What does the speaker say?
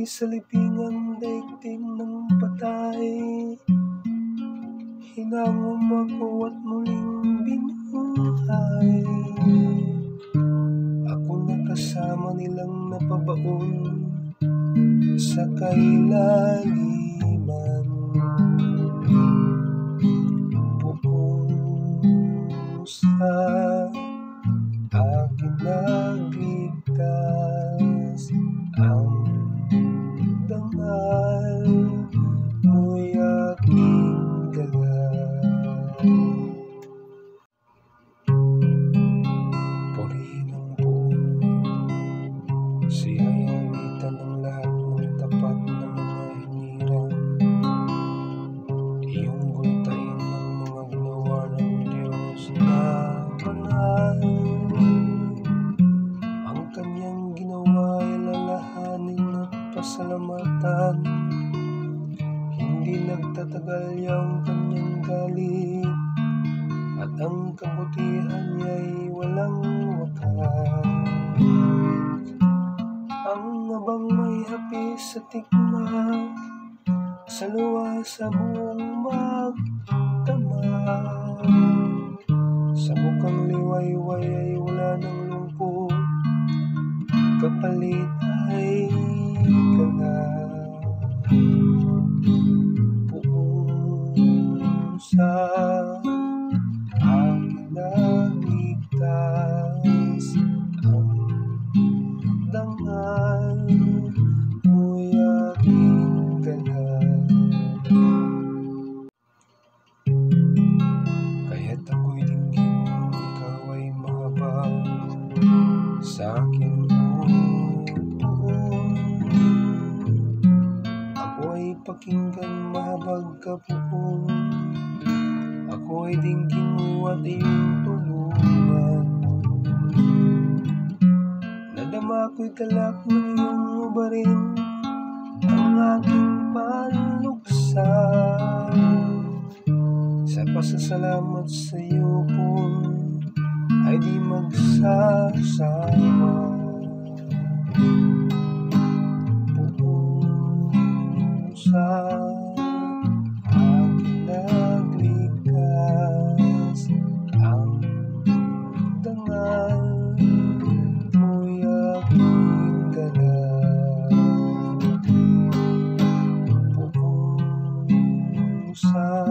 sa libingang daigdig ng patay. Hinangom ako at muling binuhay. Ako na kasama nilang napabaon sa kailaliman. Buong sa akin nagligtas ang dangal mo'y aking dala. Purihin ang buong siya'y awitan ng lahat ng tapat na mga hinirang. Iyong guntain ng mga ginawa ng Diyos na banal. Ang kanyang ginawa ay lalahanin at pasalamatan. Hindi nagtatagal yung kanyang galit, at ang kabutihan niya'y walang wakas. Ang abang may hapis sa tikman, sa luwa sa buong magdamag. Sa mukhang liwayway ay wala ng lungkot, kapalit ay galak. Buong sa akin nagligtas ang dangal mo'y aking dala. Kaya't ako'y dinggin, ikaw ay mahabag sa akin, ako ay pakinggan, mahabag ka buong. Ako ay dinggin mo at iyong tulungan. Nadama ko'y talak ng iyong ubarin, ang aking panluksa. Sa pasasalamat sa iyo po ay di magsasawa. Buong sa akin nagligtas ang dangal mo'y aking dala. Buong sa